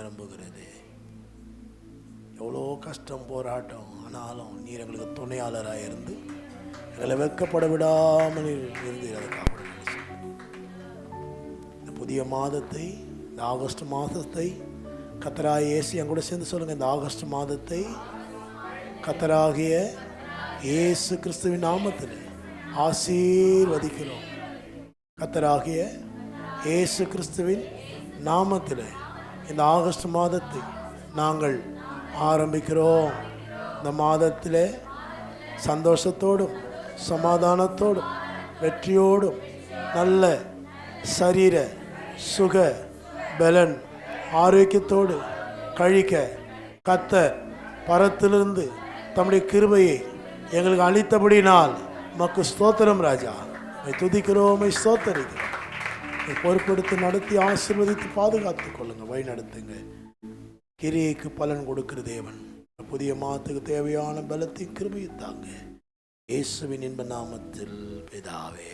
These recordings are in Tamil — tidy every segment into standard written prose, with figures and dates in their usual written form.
நிரம்புகிறது. எவ்வளோ கஷ்டம் போராட்டம் ஆனாலும் நீர் எங்களுக்கு துணையாளராக இருந்து எங்களை வெட்கப்பட விடாமல் இருந்து அதை காப்பாடு. இந்த புதிய மாதத்தை, இந்த ஆகஸ்ட் மாதத்தை கர்த்தராகிய இயேசு என் கூட சேர்ந்து சொல்லுங்கள். இந்த ஆகஸ்ட் மாதத்தை கர்த்தராகிய இயேசு கிறிஸ்துவின் நாமத்தில் ஆசீர்வதிக்கிறோம். கர்த்தராகிய இயேசு கிறிஸ்துவின் நாமத்தில் இந்த ஆகஸ்ட் மாதத்தை நாங்கள் ஆரம்பிக்கிறோம். இந்த மாதத்தில் சந்தோஷத்தோடும் சமாதானத்தோடும் வெற்றியோடும் நல்ல சரீர சுக பலன் ஆரோக்கியத்தோடு கழிக்க கர்த்தர் பரத்திலிருந்து தம்முடைய கிருபையை எங்களுக்கு அளித்தபடினால் உமக்கு ஸ்தோத்திரம் ராஜா. துதிக்கிறோம், ஸ்தோத்தரிக்கிறோம். பொறுப்பெடுத்து நடத்தி ஆசீர்வதித்து பாதுகாத்து கொள்ளுங்க, வழி நடத்துங்க. கிரியைக்கு பலன் கொடுக்கிற தேவன் புதிய மாதத்துக்கு தேவையான பலத்தையும் கிருபையும் தாங்க. இயேசுவின் இன்ப நாமத்தில் பிதாவே,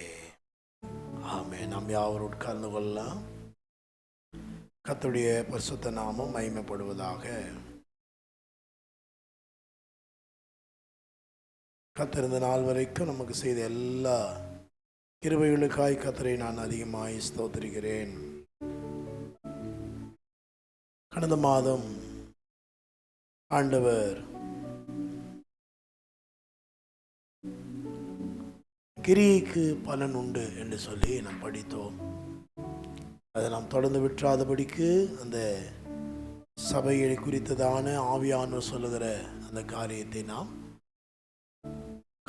ஆமென். நாம் யாவரும் உட்கார்ந்து கொள்ளலாம். கர்த்தருடைய பரிசுத்த நாமம் மகிமைப்படுவதாக. கர்த்தர் இந்த நாள் வரைக்கும் நமக்கு செய்த எல்லா கிருபைகளுக்காய் கர்த்தரை நான் அதிகமாய் ஸ்தோத்திரிக்கிறேன். கடந்த மாதம் ஆண்டவர் கிரியைக்கு பலன் உண்டு என்று சொல்லி நாம் படித்தோம். அதை நாம் தொடர்ந்து விட்டுறாதபடிக்கு அந்த சபையை குறித்ததான ஆவியானவர் சொல்லுகிற அந்த காரியத்தை நாம்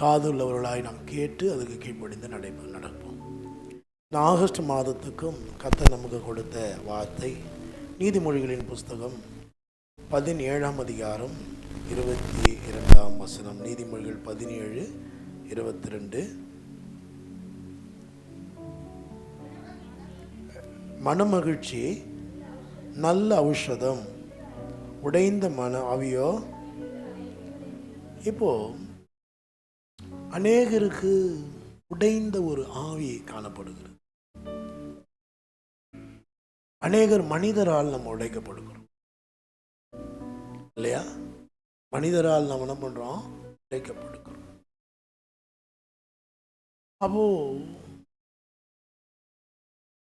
காதுள்ளவர்களாய் நாம் கேட்டு அதுக்கு கீழ்ப்படிந்து நடப்போம். இந்த ஆகஸ்ட் மாதத்துக்கும் கர்த்தர் நமக்கு கொடுத்த வார்த்தை நீதிமொழிகளின் புஸ்தகம் 17ஆம் அதிகாரம் 22ஆம் வசனம். நீதிமொழிகள் 17:22. மனமகிழ்ச்சி நல்ல ஔஷதம், உடைந்த மன ஆவியோ. இப்போ அநேகருக்கு உடைந்த ஒரு ஆவி காணப்படுகிறது. அநேகர் மனிதரால் நம்ம உடைக்கப்படுகிறோம் இல்லையா? மனிதரால் நம்ம என்ன பண்றோம்? உடைக்கப்படுகிறோம். அப்போ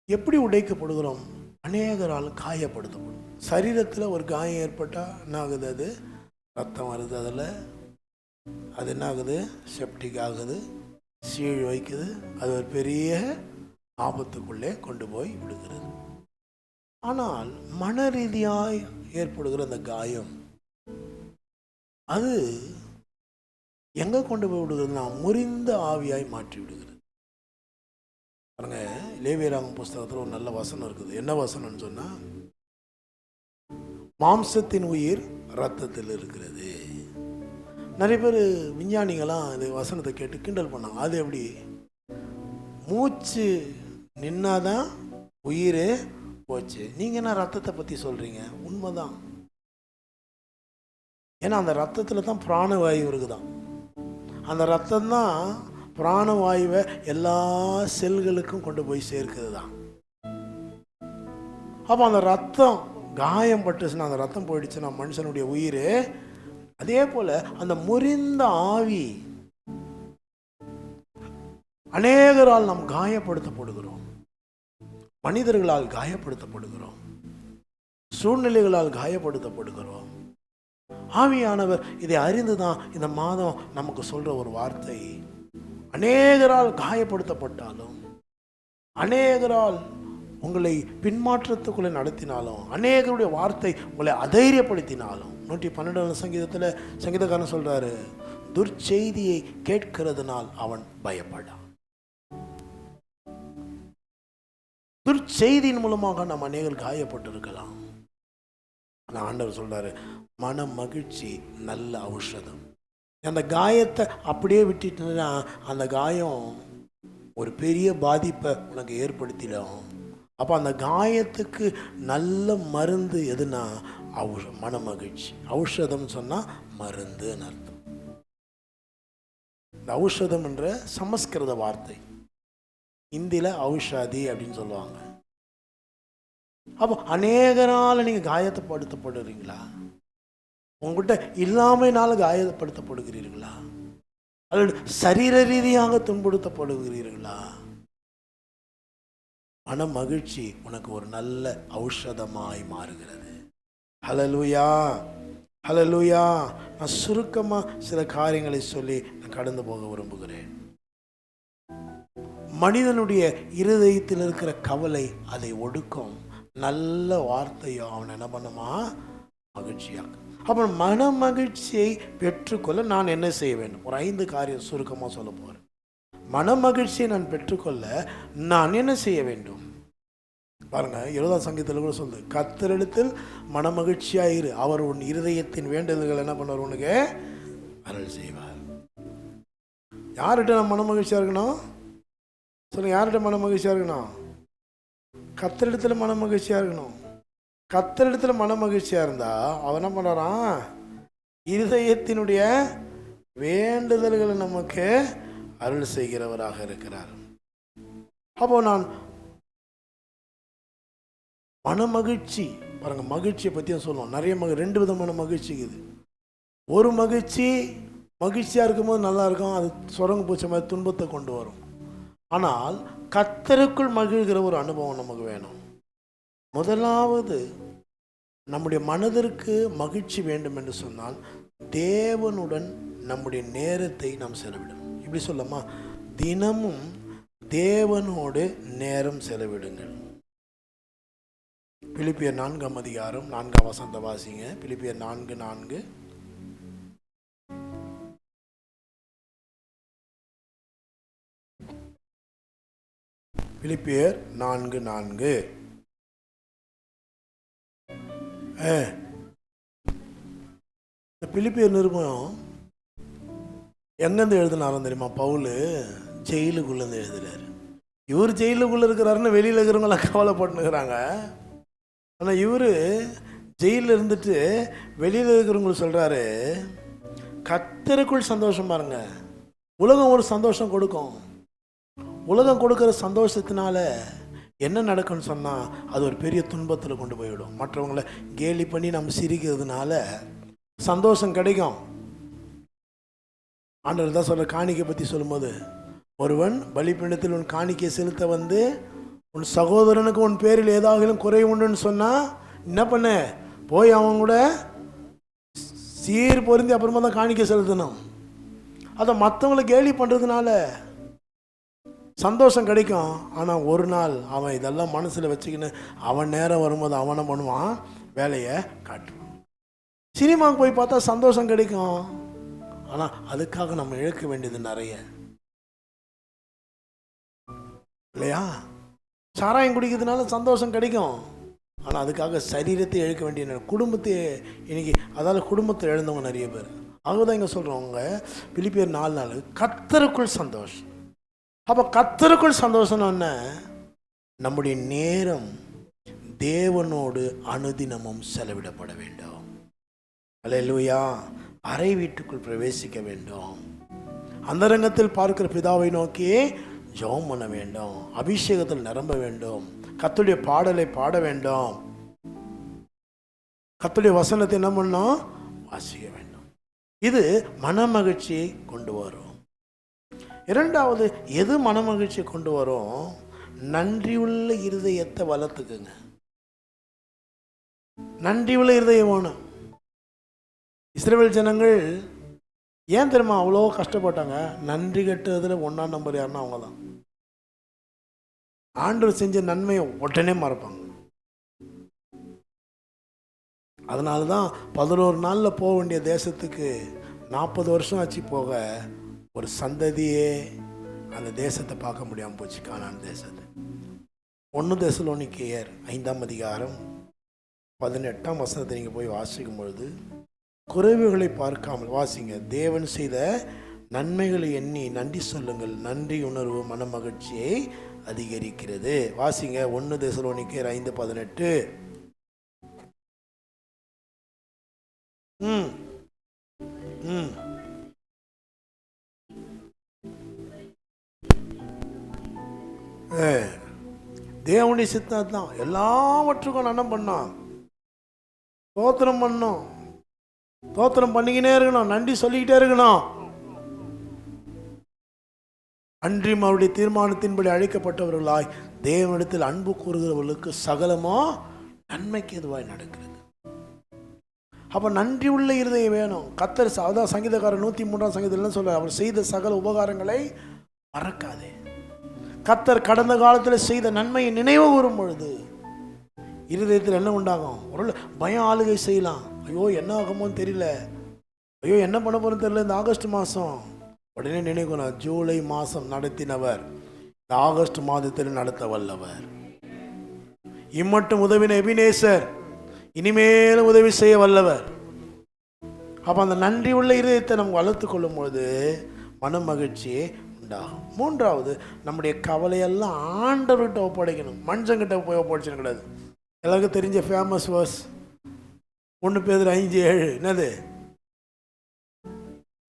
எப்படி உடைக்கப்படுகிறோம்? அநேகரால் காயப்படுத்தப்படும். சரீரத்தில் ஒரு காயம் ஏற்பட்டால் என்ன ஆகுது? அது ரத்தம் வருது, அதில் அது என்ன ஆகுது? செப்டிக் ஆகுது, சீழ் வைக்குது. அது ஒரு பெரிய ஆபத்துக்குள்ளே கொண்டு போய் விடுகிறது. ஆனால் மன ரீதியாய் ஏற்படுகிற அந்த காயம் அது எங்க கொண்டு போய் விடுகிறதுனா முறிந்த ஆவியாய் மாற்றி விடுகிறது. பாருங்க, லேவியராகமம் புஸ்தகத்தில் ஒரு நல்ல வசனம் இருக்குது. என்ன வசனம்னு சொன்னா, மாம்சத்தின் உயிர் இரத்தத்தில் இருக்கிறது. நிறைய பேர் விஞ்ஞானிகளாம் இந்த வசனத்தை கேட்டு கிண்டல் பண்ணாங்க. அது எப்படி? மூச்சு நின்னாதான் உயிரே போச்சு. நீங்க என்ன ரத்தத்தை பத்தி சொல்றீங்க? உண்மைதான். ஏன்னா அந்த ரத்தத்துல தான் பிராணவாயு இருக்குதான். அந்த ரத்தம் தான் பிராணவாயுவை எல்லா செல்களுக்கும் கொண்டு போய் சேர்க்கிறது தான். அப்போ அந்த ரத்தம் காயம் பட்டுச்சுன்னா, அந்த ரத்தம் போயிடுச்சுன்னா மனுஷனுடைய உயிர். அதே போல அந்த முறிந்த ஆவி அநேகரால் நாம் காயப்படுத்தப்படுகிறோம். மனிதர்களால் காயப்படுத்தப்படுகிறோம், சூழ்நிலைகளால் காயப்படுத்தப்படுகிறோம். ஆவியானவர் இதை அறிந்துதான் இந்த மாதம் நமக்கு சொல்ற ஒரு வார்த்தை, அநேகரால் காயப்படுத்தப்பட்டாலும், அநேகரால் உங்களை பின்மாற்றத்துக்குள்ளே நடத்தினாலும், அநேகருடைய வார்த்தை உங்களை அதைரியப்படுத்தினாலும், 112 சங்கீதத்தில் சங்கீதக்காரன் சொல்றாரு, துர்ச்செய்தியை கேட்கிறதுனால் அவன் பயப்படான். துர்ச்செய்தியின் மூலமாக நாம் அநேகர் காயப்பட்டிருக்கலாம். ஆனால் ஆண்டவர் சொல்றாரு, மன மகிழ்ச்சி நல்ல ஔஷதம். அந்த காயத்தை அப்படியே விட்டுட்டுனா அந்த காயம் ஒரு பெரிய பாதிப்பை உனக்கு ஏற்படுத்திடும். அப்போ அந்த காயத்துக்கு நல்ல மருந்து எதுனா மன மகிழ்ச்சி. ஔஷதம் சொன்னால் மருந்துன்னு அர்த்தம். இந்த ஔஷதம் என்ற சமஸ்கிருத வார்த்தை, இந்தியில் ஔஷாதி அப்படின்னு சொல்லுவாங்க. அப்போ அநேகரால் நீங்கள் காயப்படுத்தப்படுறீங்களா? உங்கள்கிட்ட இல்லாமையினால காயப்படுத்தப்படுகிறீர்களா? அல்லது சரீர ரீதியாக துன்புறுத்தப்படுகிறீர்களா? மன மகிழ்ச்சி உனக்கு ஒரு நல்ல ஔஷதமாய் மாறுகிறது. ஹல்லேலூயா, ஹல்லேலூயா. நான் சுருக்கமாக சில காரியங்களை சொல்லி நான் கடந்து போக விரும்புகிறேன். மனிதனுடைய இருதயத்தில் இருக்கிற கவலை அதை ஒடுக்கும். நல்ல வார்த்தையோ அவன் என்ன பண்ணுமா? மகிழ்ச்சியாக்கும். அப்புறம் மன மகிழ்ச்சியை பெற்றுக்கொள்ள நான் என்ன செய்ய வேண்டும்? ஒரு 5 காரியம் சுருக்கமாக சொல்ல போகிறேன். மன மகிழ்ச்சியை நான் பெற்றுக்கொள்ள நான் என்ன செய்ய வேண்டும்? பாருங்க, 70ஆம் சங்கீதத்தில் கூட சொல்லுது, கர்த்தரிடத்தில் மன மகிழ்ச்சியாயிரு, அவர் உன் இருதயத்தின் வேண்டுதல்கள் என்ன பண்ணுவார்? உனக்கு அருள் செய்வார். யார்கிட்ட நான் மன மகிழ்ச்சியாக இருக்கணும் சொல்லுங்க? யார்கிட்ட மன மகிழ்ச்சியாக இருக்கணும்? கர்த்தரிடத்தில் மன மகிழ்ச்சியாக இருக்கணும். கர்த்தரிடத்தில் மன மகிழ்ச்சியாக இருந்தால் அவன் என்ன பண்ணுறான்? இருதயத்தினுடைய வேண்டுதல்களை நமக்கு அருள் செய்கிறவராக இருக்கிறார். அப்போ நான் மன மகிழ்ச்சி, பாருங்க, மகிழ்ச்சியை பற்றியும் சொல்லுவோம். நிறைய 2 விதமான மகிழ்ச்சி இருக்குது. ஒரு மகிழ்ச்சி மகிழ்ச்சியாக இருக்கும்போது நல்லா இருக்கும், அது சுரங்க பூச்ச மாதிரி துன்பத்தை கொண்டு வரும். ஆனால் கர்த்தருக்குள் மகிழ்கிற ஒரு அனுபவம் நமக்கு வேணும். முதலாவது, நம்முடைய மனதிற்கு மகிழ்ச்சி வேண்டும் என்று சொன்னால் தேவனுடன் நம்முடைய நேரத்தை நாம் செலவிடணும். இப்படி சொல்லமா, தினமும் தேவனோடு நேரம் செலவிடுங்கள். பிலிப்பியர் 4ஆம் அதிகாரம் 4ஆம் வசனத்தை வாசிங்க. பிலிப்பியர் 4:4. பிலிப்பியர் 4:4. இந்த பிலிப்பியர் நிருபம் எங்கேருந்து எழுதினாலும் தெரியுமா? பவுல் ஜெயிலுக்குள்ளேருந்து எழுதுறாரு. இவர் ஜெயிலுக்குள்ளே இருக்கிறாருன்னு வெளியில் இருக்கிறவங்களாம் கவலைப்பட்டுக்கிறாங்க. ஆனால் இவர் ஜெயிலில் இருந்துட்டு வெளியில் இருக்கிறவங்களுக்கு சொல்கிறாரு, கர்த்தருக்குள் சந்தோஷம் பாருங்க. உலகம் ஒரு சந்தோஷம் கொடுக்கும். உலகம் கொடுக்குற சந்தோஷத்தினால என்ன நடக்கும்னு சொன்னால் அது ஒரு பெரிய துன்பத்தில் கொண்டு போய்விடும். மற்றவங்களை கேலி பண்ணி நம்ம சிரிக்கிறதுனால சந்தோஷம் கிடைக்கும். ஆண்டவர் தான் சொல்கிற காணிக்கை பற்றி சொல்லும்போது, ஒருவன் பலிபீடத்தில் உன் காணிக்கை செலுத்த வந்து உன் சகோதரனுக்கு உன் பேரில் ஏதாவது குறை உண்டுன்னு சொன்னால் என்ன பண்ண? போய் அவன் கூட சீர் பொருந்தி அப்புறமா தான் காணிக்கை செலுத்தணும். அதை மற்றவங்களை கேலி பண்ணுறதுனால சந்தோஷம் கிடைக்கும். ஆனால் ஒரு நாள் அவன் இதெல்லாம் மனசில் வச்சுக்கின்னு அவன் நேரம் வரும்போது அவனை பண்ணுவான், வேலையை காட்டுவான். சினிமாவுக்கு போய் பார்த்தா சந்தோஷம் கிடைக்கும். ஆனால் அதுக்காக நம்ம இழக்க வேண்டியது நிறைய இல்லையா? சாராயம் குடிக்கிறதுனால சந்தோஷம் கிடைக்கும். ஆனால் அதுக்காக சரீரத்தை இழக்க வேண்டிய குடும்பத்தை இன்னைக்கு, அதாவது குடும்பத்தை இழந்தவங்க நிறைய பேர். அதுதான் இங்கே சொல்கிறவங்க பிலிப்பியர் 4:4 கர்த்தருக்குள் சந்தோஷம். அப்போ கர்த்தருக்குள் சந்தோஷம் என்ன? நம்முடைய நேரம் தேவனோடு அனுதினமும் செலவிடப்பட வேண்டும். அல்லேலூயா. அறை வீட்டுக்குள் பிரவேசிக்க வேண்டும். அந்தரங்கத்தில் பார்க்கிற பிதாவை நோக்கி ஜெபம் பண்ண வேண்டும். அபிஷேகத்தில் நிரம்ப வேண்டும். கர்த்தருடைய பாடலை பாட வேண்டும். கர்த்தருடைய வசனத்தை என்ன பண்ணோம்? வாசிக்க வேண்டும். இது மன மகிழ்ச்சியை கொண்டு வரும். இரண்டாவது, எது மன மகிழ்ச்சியை கொண்டு வரும்? நன்றியுள்ள இருதயத்தை வளர்த்துக்குங்க. நன்றியுள்ள இருதயம் வேணும். இஸ்ரவேல் ஜனங்கள் ஏன் தெரியுமா அவ்வளோ கஷ்டப்பட்டாங்க? நன்றி கட்டுறதுல 1ஆம் நம்பர் யாருன்னா அவங்க தான். ஆண்டவர் செஞ்ச நன்மையை உடனே மறப்பாங்க. அதனால தான் 11 நாளில் போக வேண்டிய தேசத்துக்கு 40 வருஷம் ஆச்சு போக. ஒரு சந்ததியே அந்த தேசத்தை பார்க்க முடியாமல் போச்சு, கானான் தேசத்தை. 1 தெசலோனிக்கேயர் 5ஆம் அதிகாரம் 18ஆம் வசனத்தை நீங்கள் போய் வாசிக்கும் பொழுது, குறைவுகளை பார்க்காமல் வாசிங்க. தேவன் செய்த நன்மைகளை எண்ணி நன்றி சொல்லுங்கள். நன்றி உணர்வு மன மகிழ்ச்சியை அதிகரிக்கிறது. வாசிங்க 1 தெசலோனிக்கேயர் 5:18. தேவனுடைய சித்தம் தான். எல்லாவற்றுக்கும் நான் என்ன பண்ணோம்? ஸ்தோத்திரம் பண்ணோம். ஸ்தோத்திரம் பண்ணிக்கினே இருக்கணும், நன்றி சொல்லிக்கிட்டே இருக்கணும். அன்றியும் அவருடைய தீர்மானத்தின்படி அழைக்கப்பட்டவர்களாய் தேவனிடத்தில் அன்பு கூறுகிறவர்களுக்கு சகலமோ நன்மைக்கு எதுவாய் நடக்கிறது. அப்போ நன்றி உள்ள இருதயம் வேணும். கர்த்தர் அதான் சங்கீதக்காரர் 103ஆம் சங்கீதத்தில் சொல்றார், அவர் செய்த சகல உபகாரங்களை மறக்காதே. கர்த்தர் கடந்த காலத்தில் செய்த நன்மையை நினைவு கூறும் பொழுது இருதயத்தில் என்ன உண்டாகும்? ஒரு பயம் ஆளுகை செய்யலாம். ஐயோ என்ன ஆகுமோன்னு தெரியல, ஐயோ என்ன பண்ண போறோன்னு தெரியல இந்த ஆகஸ்ட் மாதம். உடனே நினைக்கணும், ஜூலை மாதம் நடத்தினவர் இந்த ஆகஸ்ட் மாதத்தில் நடத்த வல்லவர். இம்மட்டும் உதவின எபினேசர் இனிமேலும் உதவி செய்ய வல்லவர். அப்போ அந்த நன்றி உள்ள இருதயத்தை நம்ம வளர்த்து கொள்ளும் பொழுது மன மகிழ்ச்சி உண்டாகும். மூன்றாவது, நம்முடைய கவலையெல்லாம் ஆண்டவர்கிட்ட ஒப்படைக்கணும், மனுஷங்கிட்ட போய் ஒப்படைச்சிடக்கூடாது. எல்லாருக்கும் தெரிஞ்ச ஃபேமஸ் வேர்ஸ் 1 பேதுரு 5:7 என்னது?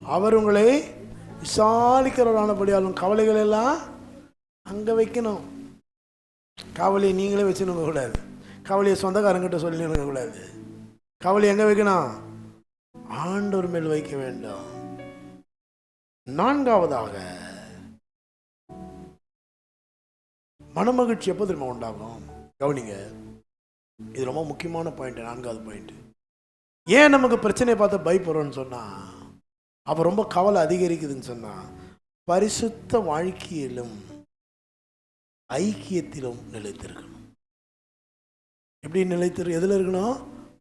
அவர் உங்களை விசாரிக்கிறவரானபடியாலும் கவலைகள் எல்லாம் அங்கே வைக்கணும். கவலையை நீங்களே வச்சுருக்க கூடாது, கவலையை சொந்தக்காரங்கிட்ட சொல்லி இருக்கக்கூடாது. கவலை எங்கே வைக்கணும்? ஆண்டவர் மேல் வைக்க வேண்டும். நான்காவதாக, மனமகிழ்ச்சி எப்போ திரும்ப உண்டாகும்? கவனிங்க, இது ரொம்ப முக்கியமான பாயிண்ட். 4வது பாயிண்ட், ஏன் நமக்கு பிரச்சனையை பார்த்து பயப்படுறோன்னு சொன்னா, அப்போ ரொம்ப கவலை அதிகரிக்குதுன்னு சொன்னா, பரிசுத்த வாழ்க்கையிலும் ஐக்கியத்திலும் நிலைத்திருக்கணும். எப்படி நிலைத்திரு? எதில் இருக்கணும்?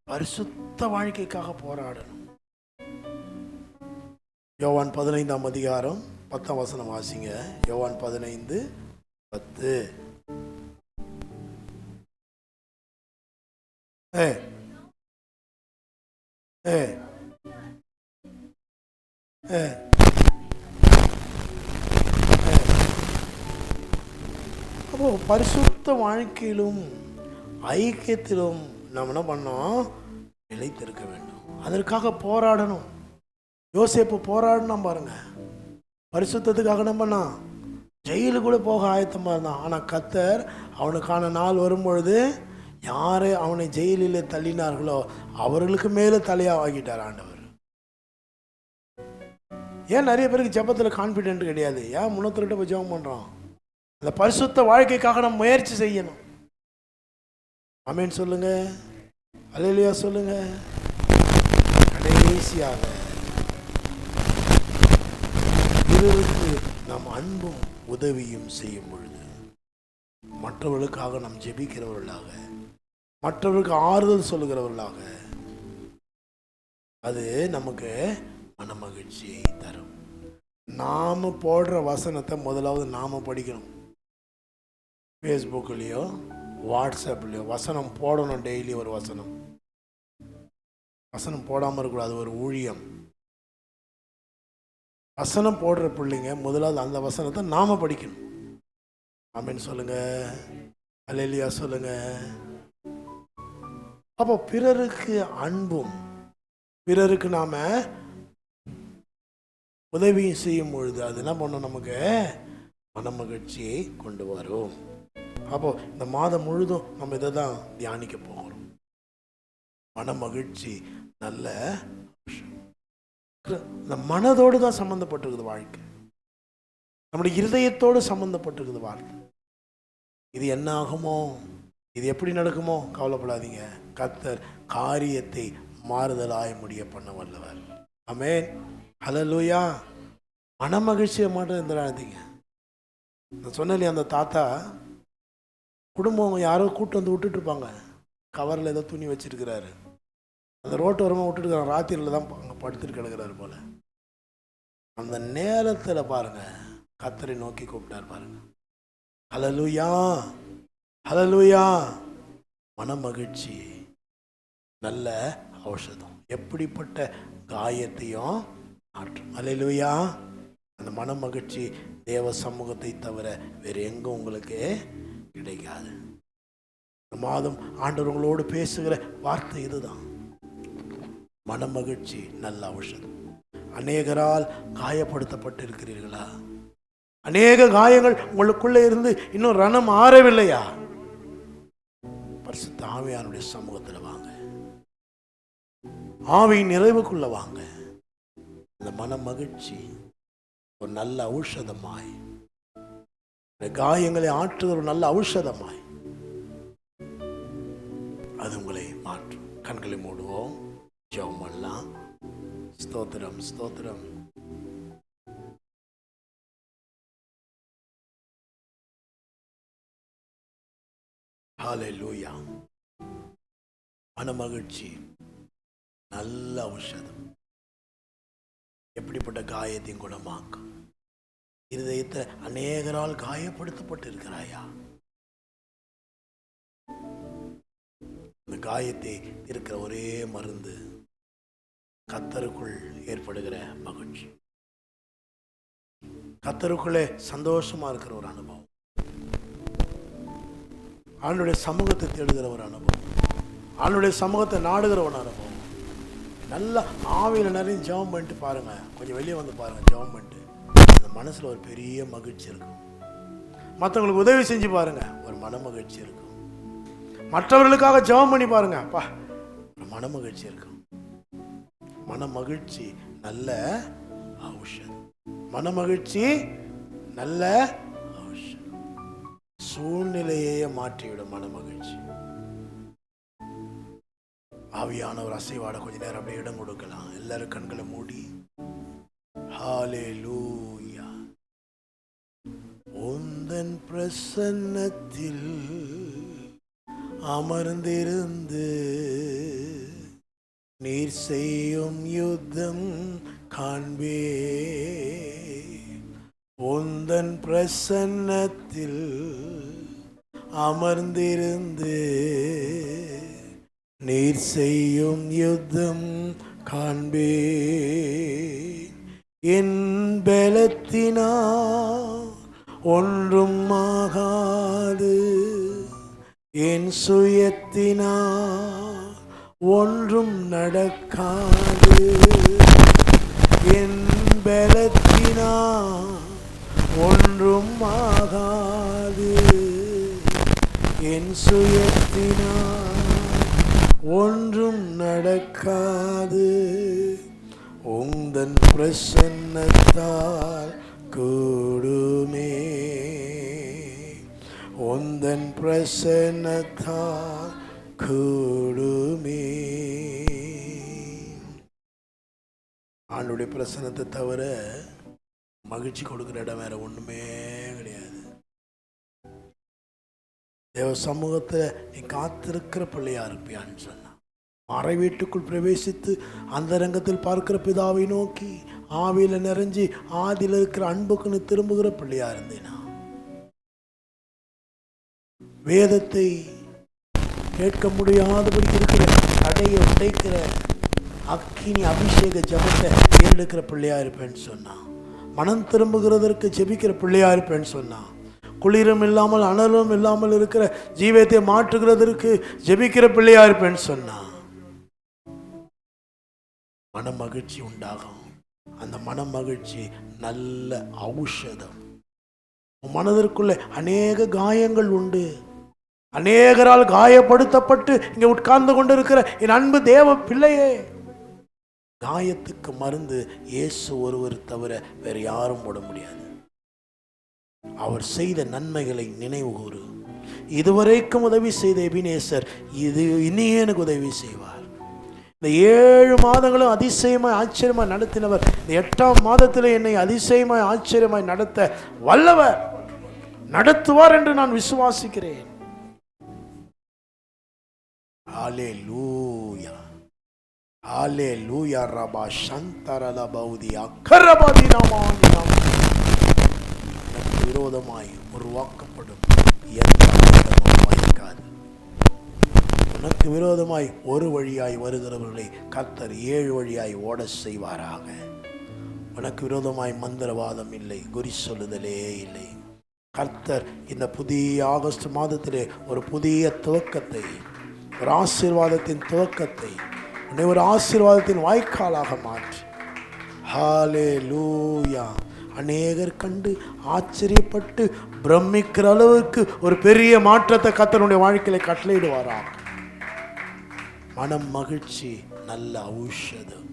பரிசுத்த வாழ்க்கைக்காக போராடணும். யோவான் 15ஆம் அதிகாரம் 10ஆம் வசனம் வாசிங்க. யோவான் 15:10. அப்போ பரிசுத்த வாழ்க்கையிலும் ஐக்கியத்திலும் நம்ம என்ன பண்ணோம்? நிலைத்திருக்க வேண்டும். அதற்காக போராடணும். யோசேப்பு போராடணும் பாருங்க. பரிசுத்தத்துக்காக என்ன பண்ணா? ஜெயிலு கூட போக ஆயத்தமாக இருந்தான். ஆனால் கர்த்தர் அவனுக்கான நாள் வரும்பொழுது யார் அவனை ஜெயிலில் தள்ளினார்களோ அவர்களுக்கு மேலே தலையாக ஆகிட்டார் ஆண்டவர். ஏன் நிறைய பேருக்கு ஜெபத்தில் கான்ஃபிடென்ட் கிடையாது? ஏன் முன்னூத்திட்ட போய் ஜெபம் பண்ணுறோம்? அந்த பரிசுத்த வாழ்க்கைக்காக நம்ம முயற்சி செய்யணும். ஆமென் சொல்லுங்க, அல்லேலூயா சொல்லுங்க. கடைசியாக, பிறருக்கு நாம் அன்பும் உதவியும் செய்யும் பொழுது, மற்றவர்களுக்காக நாம் ஜெபிக்கிறவர்களாக, மற்றவர்களுக்கு ஆறுதல் சொல்லுகிறவர்களாக, அது நமக்கு மன மகிழ்ச்சியை தரும். நாம போடுற வசனத்தை முதலாவது நாம படிக்கணும். ஃபேஸ்புக்லேயோ வாட்ஸ்அப்லேயோ வசனம் போடணும். டெய்லி ஒரு வசனம். வசனம் போடாமல் இருக்கக்கூடாது, ஒரு ஊழியம். வசனம் போடுற பிள்ளைங்க முதலாவது அந்த வசனத்தை நாம படிக்கணும். ஆமென் சொல்லுங்க, அல்லேலூயா சொல்லுங்க. அப்போ பிறருக்கு அன்பும் பிறருக்கு நாம உதவியும் செய்யும் பொழுது அது என்ன பண்ணும்? நமக்கு மன மகிழ்ச்சியை கொண்டு வரும். அப்போ இந்த மாதம் முழுதும் நம்ம இதை தான் தியானிக்க போகிறோம். மன மகிழ்ச்சி நல்ல இந்த மனதோடு தான் சம்பந்தப்பட்டிருக்குது வாழ்க்கை. நம்முடைய இருதயத்தோடு சம்பந்தப்பட்டிருக்குது வாழ்க்கை. இது என்ன ஆகுமோ, இது எப்படி நடக்குமோ கவலைப்படாதீங்க. கர்த்தர் காரியத்தை மாறுதலாய் முடிய பண்ண வல்லவர். ஆமென், ஹல்லேலூயா. மன மகிழ்ச்சியை மட்டும் இருந்துடாதீங்க. நான் சொன்னேன், அந்த தாத்தா குடும்பம் யாரோ கூட்டு வந்து விட்டுட்டு இருப்பாங்க. கவரில் ஏதோ துணி வச்சிருக்கிறாரு. அந்த ரோட்டு ஓரமாக விட்டுட்டு ராத்திரியில் தான் அங்கே படுத்துட்டு கிடக்கிறாரு போல. அந்த நேரத்தில் பாருங்க, கர்த்தரை நோக்கி கூப்பிட்டார் பாருங்க. ஹல்லேலூயா, ஹல்லேலூயா. மன மகிழ்ச்சி நல்ல ஔஷதம், எப்படிப்பட்ட காயத்தையும் ஆற்றும். ஹல்லேலூயா. அந்த மன மகிழ்ச்சி தேவ சமூகத்தை தவிர வேறு எங்கே உங்களுக்கு கிடைக்காது. இந்த மாதம் ஆண்டவர் உங்களோடு பேசுகிற வார்த்தை இதுதான். மன மகிழ்ச்சி நல்ல ஔஷதம். அநேகரால் காயப்படுத்தப்பட்டு இருக்கிறீர்களா? அநேக காயங்கள் உங்களுக்குள்ளே இருந்து இன்னும் ரணம் ஆறவில்லையா? பரிசுத்த ஆவியானுடைய சமூகத்தில் வாங்க, ஆவியின் நிறைவுக்குள்ள வாங்க. இந்த மன மகிழ்ச்சி ஒரு நல்ல ஔஷதமாய், காயங்களை ஆற்றுகிற ஒரு நல்ல ஔஷதமாய் அது உங்களை மாற்றும். கண்களை மூடுவோம், ஜெபம் பண்ணலாம். ஸ்தோத்திரம், ஸ்தோத்திரம். ஹல்லேலூயா. மனமகிழ்ச்சி நல்ல ஔஷதம். எப்படிப்பட்ட காயத்தையும் குணமாக்கும். இருதயத்தை அநேகரால் காயப்படுத்தப்பட்டு இருக்கிறாயா? அந்த காயத்தை இருக்கிற ஒரே மருந்து கர்த்தருக்குள் ஏற்படுகிற மகிழ்ச்சி, கர்த்தருக்குள்ளே சந்தோஷமா இருக்கிற ஒரு அனுபவம், ஆண்டவருடைய சமூகத்தை தேடுகிற ஒரு அனுபவம், ஆண்டவருடைய சமூகத்தை நாடுகிற ஒரு அனுபவம். நல்லா ஆவியில் நிறைய ஜெபம் பண்ணிட்டு பாருங்க, கொஞ்சம் வெளியே வந்து பாருங்க, ஜெபம் பண்ணிட்டு அந்த மனசுல ஒரு பெரிய மகிழ்ச்சி இருக்கும். மற்றவங்களுக்கு உதவி செஞ்சு பாருங்க, ஒரு மன மகிழ்ச்சி இருக்கும். மற்றவர்களுக்காக ஜெபம் பண்ணி பாருங்க, அப்பா ஒரு மன மகிழ்ச்சி இருக்கும். மன மகிழ்ச்சி நல்ல ஔஷதம். மன மகிழ்ச்சி நல்ல ஔஷதம். சூழ்நிலையே மாற்றிவிடும் மன மகிழ்ச்சி. ஆவியானவர் அசைவாட கொஞ்ச நேரம் அப்படியே இடம் கொடுக்கலாம். எல்லாரும் கண்களை மூடி ஹல்லேலூயா. உந்தன் பிரசன்னத்தில் அமர்ந்திருந்து நீர் செய்யும் யுத்தம் காண்பே. உந்தன் பிரசன்னத்தில் அமர்ந்திருந்து நீர் செய்யும் யுத்தம் காண்பே. என் பலத்தினா ஒன்றும் ஆகாது, என் சுயத்தினா ஒன்றும் நடக்காது. என் பலத்தினா ஒன்றும் ஆகாது, என் சுயத்தினா ஒன்றும் நடக்காது. உந்தன் பிரசன்னத்தால் கூடுமே, உந்தன் பிரசன்னத்தால் கூடுமே. ஆண்டவருடைய பிரசன்னத்தை தவிர மகிழ்ச்சி கொடுக்கிற இடம் வேற ஒண்ணுமே கிடையாது. தேவ சமூகத்தில் நீ காத்திருக்கிற பிள்ளையா இருப்பியான்னு சொன்னான். அறை வீட்டுக்குள் பிரவேசித்து அந்த ரங்கத்தில் பார்க்கிற பிதாவை நோக்கி ஆவியில நிறைஞ்சி ஆதியில் இருக்கிற அன்புக்கு நீ திரும்புகிற பிள்ளையா இருந்தேனா? வேதத்தை கேட்க முடியாதபடி இருக்கிற தடையை உடைக்கிற அக்கினி அபிஷேக ஜபத்தை ஏறெடுக்கிற பிள்ளையா இருப்பேன்னு சொன்னான். மனம் திரும்புகிறதற்கு ஜெபிக்கிற பிள்ளையா இருப்பேன்னு சொன்னான். குளிரும் இல்லாமல் அனலும் இல்லாமல் இருக்கிற ஜீவத்தை மாற்றுகிறதற்கு ஜெபிக்கிற பிள்ளையா இருப்பேன்னு சொன்னான். மன மகிழ்ச்சி உண்டாகும். அந்த மன மகிழ்ச்சி நல்ல ஔஷதம். மனதிற்குள்ள அநேக காயங்கள் உண்டு. அநேகரால் காயப்படுத்தப்பட்டு இங்கே உட்கார்ந்து கொண்டிருக்கிற என் அன்பு தேவ பிள்ளையே, காயத்துக்கு மருந்து இயேசு ஒருவர் தவிர வேற யாரும் போட முடியாது. அவர் செய்த நன்மைகளை நினைவு கூறு. இதுவரைக்கும் உதவி செய்த எபினேசர் இது இனியே எனக்கு உதவி செய்வார். இந்த 7 மாதங்களும் அதிசயமாய் ஆச்சரியமாய் நடத்தினவர் இந்த 8ஆம் மாதத்தில் என்னை அதிசயமாய் ஆச்சரியமாய் நடத்த வல்லவர், நடத்துவார் என்று நான் விசுவாசிக்கிறேன். ஹல்லேலூயா, ஹல்லேலூயா. ரபா சந்தரல பௌதியா கரபதி நாமானி நாம் விரோதமாய் உருவாக்கப்படும் எந்த ஆயுதமும் வாய்க்காது. உனக்கு விரோதமாய் ஒரு வழியாய் வருகிறவர்களை கர்த்தர் 7 வழியாய் ஓட செய்வாராக. உனக்கு விரோதமாய் மந்திரவாதம் இல்லை, குறி சொல்லுதலே இல்லை. கர்த்தர் இந்த புதிய ஆகஸ்ட் மாதத்திலே ஒரு புதிய துவக்கத்தை, ஒரு ஆசீர்வாதத்தின் துவக்கத்தை, உன்னை ஒரு ஆசீர்வாதத்தின் வாய்க்காலாக மாற்றி ஹல்லேலூயா அநேகர் கண்டு ஆச்சரியப்பட்டு பிரமிக்கிற அளவுக்கு ஒரு பெரிய மாற்றத்தை கர்த்தருடைய வாழ்க்கையில கட்டளையிடுவாராம். மனம் மகிழ்ச்சி நல்ல ஔஷதம்.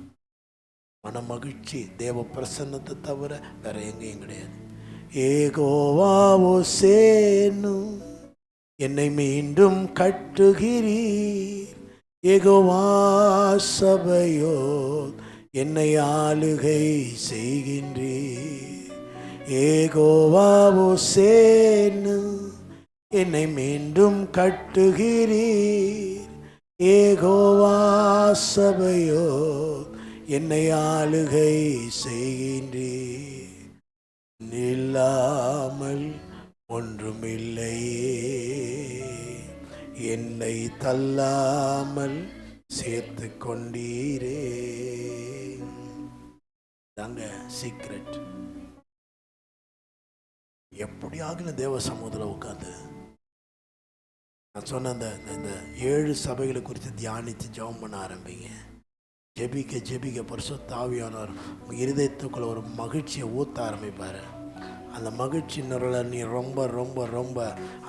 மன மகிழ்ச்சி தேவ பிரசன்னத்தை தவிர வேற எங்கேயும் கிடையாது. ஏகோவாவோ சேனு என்னை மீண்டும் கட்டுகிறீர், ஏகோவா சபையோ என்னை ஆளுகை செய்கின்றீர். ஏகோவாவோ சேனு என்னை மீண்டும் கட்டுகிறீர், ஏகோவா சபையோ என்னை ஆளுகை செய்கின்றீர். இல்லாமல் ஒன்றுமில்லையே, என்னை தள்ளாமல் சேர்த்து கொண்டீரே. தாங்க சீக்ரெட். எப்படியாக தேவ சமூகத்தில் உட்காந்து நான் சொன்ன இந்த 7 சபைகளை குறித்து தியானித்து ஜெபம் பண்ண ஆரம்பிங்க. ஜெபிக்க ஜெபிக்க பரிசுத்த ஆவியானவர் உங்கள் இருதயத்துக்குள்ள ஒரு மகிழ்ச்சியை ஊற்ற ஆரம்பிப்பார். அந்த மகிழ்ச்சி நிரல நீ ரொம்ப ரொம்ப ரொம்ப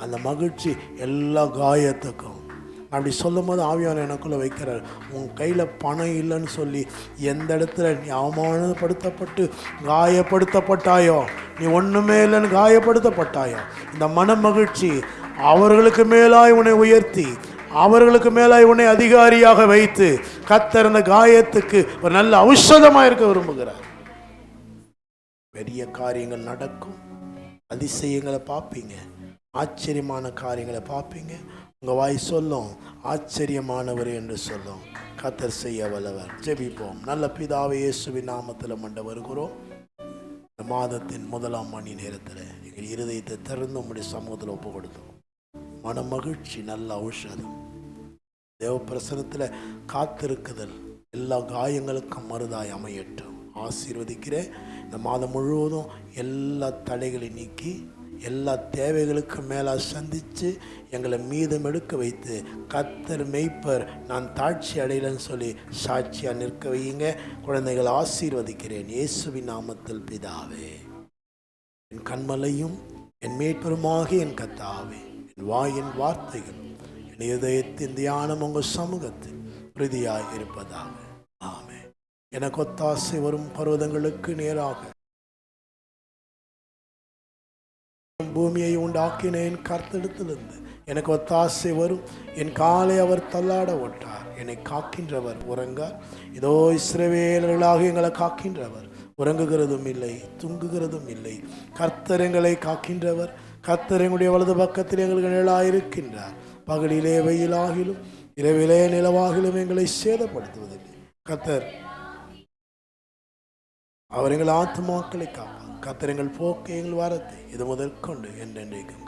அந்த மகிழ்ச்சி எல்லா காயத்துக்கும் அப்படி சொல்லும் போது ஆவியானவர் எனக்குள்ளே வைக்கிறார். உன் கையில் பணம் இல்லைன்னு சொல்லி எந்த இடத்துல நீ அவமானப்படுத்தப்பட்டு காயப்படுத்தப்பட்டாயோ, நீ ஒன்றுமே இல்லைன்னு காயப்படுத்தப்பட்டாயோ, இந்த மன மகிழ்ச்சி அவர்களுக்கு மேலாய் உன்னை உயர்த்தி அவர்களுக்கு மேலாய் உன்னை அதிகாரியாக வைத்து கர்த்தர் அந்த காயத்துக்கு ஒரு நல்ல ஔஷதமாக இருக்க விரும்புகிறார். பெரிய காரியங்கள் நடக்கும், அதிசயங்களை பார்ப்பீங்க, ஆச்சரியமான காரியங்களை பார்ப்பீங்க. உங்கள் வாய் சொல்லும் ஆச்சரியமானவர் என்று சொல்லும். கர்த்தர் செய்ய வல்லவர். ஜெபிப்போம். நல்ல பிதாவே, இயேசுவின் நாமத்தில் மண்ட வருகிறோம். இந்த மாதத்தின் 1ஆம் மணி நேரத்தில் எங்கள் இருதயத்தை திறந்து உம்முடைய சமூகத்தில் ஒப்பு கொடுத்தோம். மன மகிழ்ச்சி நல்ல ஔஷதம். தேவ பிரசனத்தில் காத்திருக்குதல் எல்லா காயங்களுக்கும் மருதாய் அமையட்டும். ஆசீர்வதிக்கிறேன். இந்த மாதம் முழுவதும் எல்லா தடைகளை நீக்கி எல்லா தேவைகளுக்கும் மேலாக சந்தித்து எங்களை மீதம் எடுக்க வைத்து கர்த்தர் மெய்ப்பர் நான் தாட்சி அடையலன்னு சொல்லி சாட்சியாக நிற்க வையுங்க. குழந்தைகளை ஆசீர்வதிக்கிறேன் இயேசுவின் நாமத்தில் பிதாவே. என் கண்மலையும் என் மேற்பருமாக என் கர்த்தாவே, என் வாயின் வார்த்தைகள் என் இதயத்தின் தியானம் உங்கள் சமூகத்தில் உறுதியாக இருப்பதாக. ஆமென். எனக்கு ஒத்தாசை வரும் பர்வதங்களுக்கு நேராக பூமியை உண்டாக்கினேன் கர்த்தரிடத்திலிருந்து எனக்கு ஒத்தாசை வரும். என் காலை அவர் தள்ளாட ஓட்டார். என்னை காக்கின்றவர் உறங்கார். இதோ இஸ்ரவேலர்களாக எங்களை காக்கின்றவர் உறங்குகிறதும் இல்லை தூங்குகிறதும் இல்லை. கர்த்தர் எங்களை காக்கின்றவர். கர்த்தர் எங்களுடைய வலது பக்கத்தில் எங்களுக்கு நிழலாயிருக்கின்றார். பகலிலே வெயிலாகிலும் இரவிலே நிலவாகிலும் எங்களை சேதப்படுத்துவதில்லை. கர்த்தர் அவர் எங்கள் ஆத்துமாக்களை காப்பார். கர்த்தர் எங்கள் போக்கை எங்கள் வாரத்தை இது முதற்கொண்டு என்றென்றைக்கும்